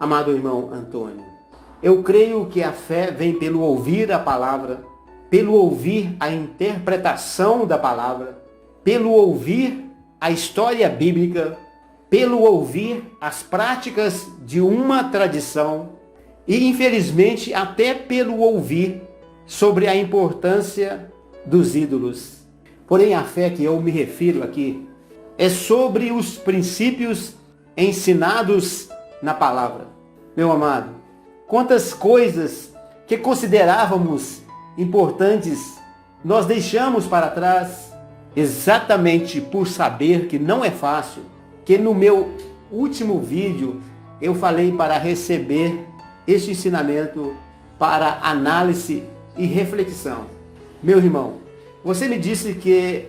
Amado irmão Antônio, eu creio que a fé vem pelo ouvir a palavra, pelo ouvir a interpretação da palavra, pelo ouvir a história bíblica, pelo ouvir as práticas de uma tradição e, infelizmente, até pelo ouvir sobre a importância dos ídolos. Porém, a fé que eu me refiro aqui é sobre os princípios ensinados na palavra. Meu amado, quantas coisas que considerávamos importantes nós deixamos para trás exatamente por saber que não é fácil, que no meu último vídeo eu falei para receber este ensinamento para análise e reflexão. Meu irmão, você me disse que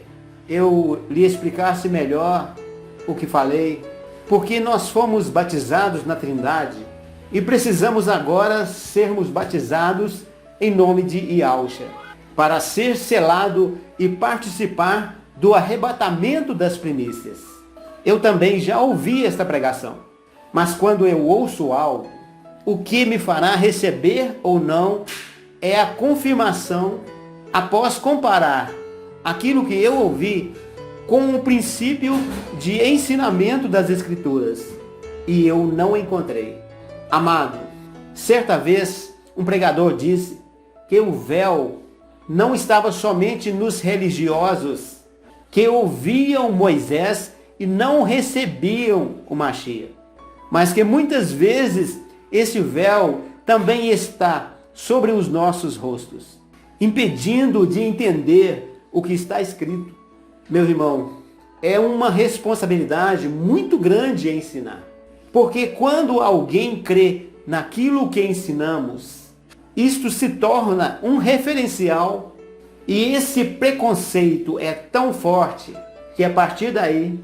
eu lhe explicasse melhor o que falei, porque nós fomos batizados na Trindade e precisamos agora sermos batizados em nome de Yahushua, para ser selado e participar do arrebatamento das primícias. Eu também já ouvi esta pregação, mas quando eu ouço algo, o que me fará receber ou não é a confirmação após comparar aquilo que eu ouvi com o princípio de ensinamento das Escrituras. E eu não encontrei. Amado, certa vez um pregador disse que o véu não estava somente nos religiosos que ouviam Moisés e não recebiam o Mashiach, mas que muitas vezes esse véu também está sobre os nossos rostos, impedindo de entender o que está escrito. Meu irmão, é uma responsabilidade muito grande ensinar, porque quando alguém crê naquilo que ensinamos, isto se torna um referencial e esse preconceito é tão forte que a partir daí,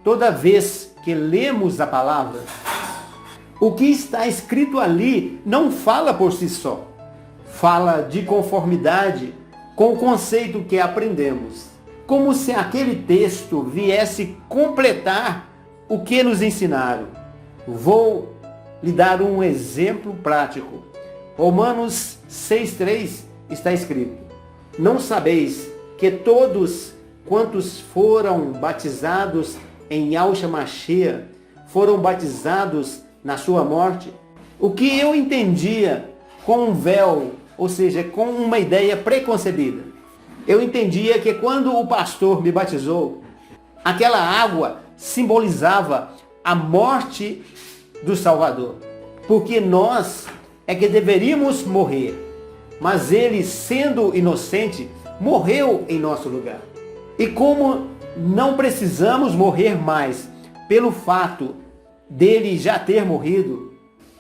toda vez que lemos a palavra, o que está escrito ali não fala por si só, fala de conformidade com o conceito que aprendemos, como se aquele texto viesse completar o que nos ensinaram. Vou lhe dar um exemplo prático. Romanos 6,3 está escrito: não sabeis que todos quantos foram batizados em Yahushua Mashiach foram batizados na sua morte? O que eu entendia com um véu, ou seja, com uma ideia preconcebida, eu entendia que quando o pastor me batizou, aquela água simbolizava a morte do Salvador, porque nós é que deveríamos morrer, mas ele, sendo inocente, morreu em nosso lugar. E como não precisamos morrer mais pelo fato dele já ter morrido,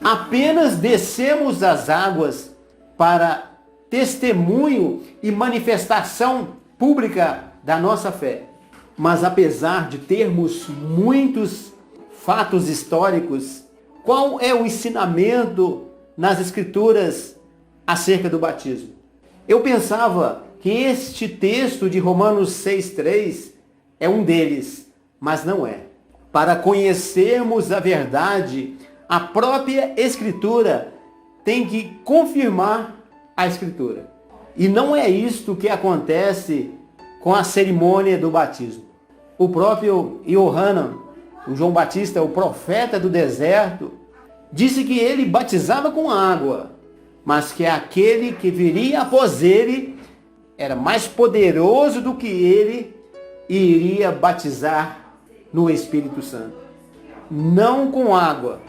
apenas descemos as águas para testemunho e manifestação pública da nossa fé. Mas apesar de termos muitos fatos históricos, qual é o ensinamento nas Escrituras acerca do batismo? Eu pensava que este texto de Romanos 6,3 é um deles, mas não é. Para conhecermos a verdade, a própria Escritura tem que confirmar a Escritura. E não é isto que acontece com a cerimônia do batismo. O próprio Yohanan, o João Batista, o profeta do deserto, disse que ele batizava com água, mas que aquele que viria após ele era mais poderoso do que ele e iria batizar no Espírito Santo. Não com água,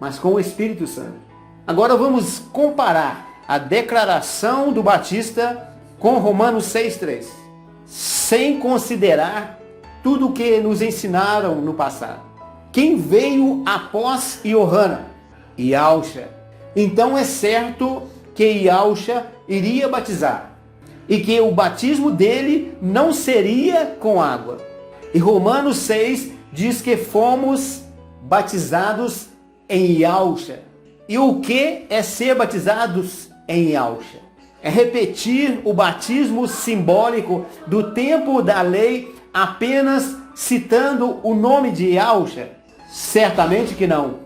mas com o Espírito Santo. Agora vamos comparar a declaração do Batista com Romanos 6,3, sem considerar tudo o que nos ensinaram no passado. Quem veio após Yohanan? Yahushua. Então é certo que Yahushua iria batizar e que o batismo dele não seria com água. E Romanos 6 diz que fomos batizados em Yahushua. E o que é ser batizados em Yahushua? É repetir o batismo simbólico do tempo da lei apenas citando o nome de Yahushua? Certamente que não.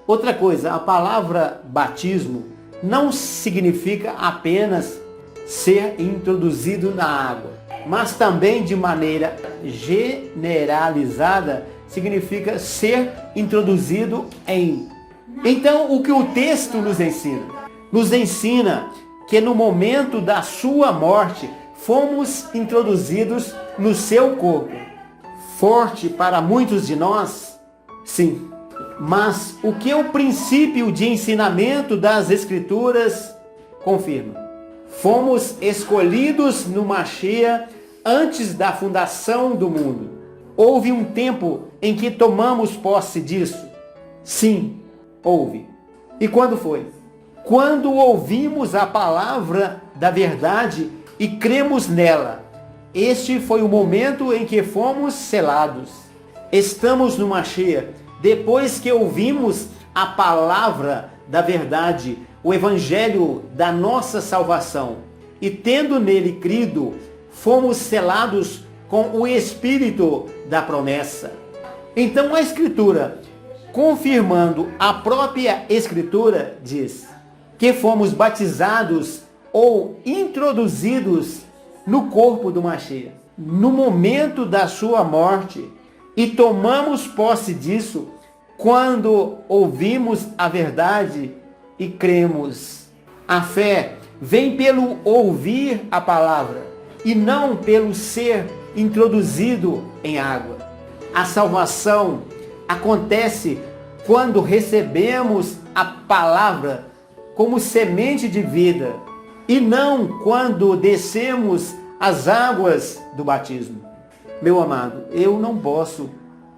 Outra coisa, a palavra batismo não significa apenas ser introduzido na água, mas também de maneira generalizada significa ser introduzido em. Então, o que o texto nos ensina? Nos ensina que no momento da sua morte, fomos introduzidos no seu corpo. Forte para muitos de nós? Sim. Mas o que o princípio de ensinamento das Escrituras confirma? Fomos escolhidos no Mashiach antes da fundação do mundo. Houve um tempo em que tomamos posse disso? Sim, houve. E quando foi? Quando ouvimos a palavra da verdade e cremos nela. Este foi o momento em que fomos selados. Estamos no Mashiach, depois que ouvimos a palavra da verdade, o evangelho da nossa salvação, e tendo nele crido, fomos selados com o Espírito da promessa. Então a Escritura, confirmando a própria Escritura, diz que fomos batizados ou introduzidos no corpo do Mashiach, no momento da sua morte, e tomamos posse disso quando ouvimos a verdade e cremos. A fé vem pelo ouvir a palavra e não pelo ser introduzido em água. A salvação acontece quando recebemos a palavra como semente de vida e não quando descemos as águas do batismo. Meu amado, eu não posso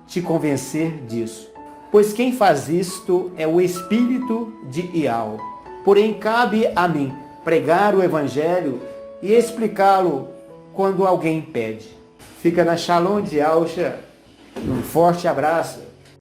te convencer disso, pois quem faz isto é o Espírito de Ial. Porém, cabe a mim pregar o Evangelho e explicá-lo quando alguém pede. Fica na Shalom de Alcha. Um forte abraço.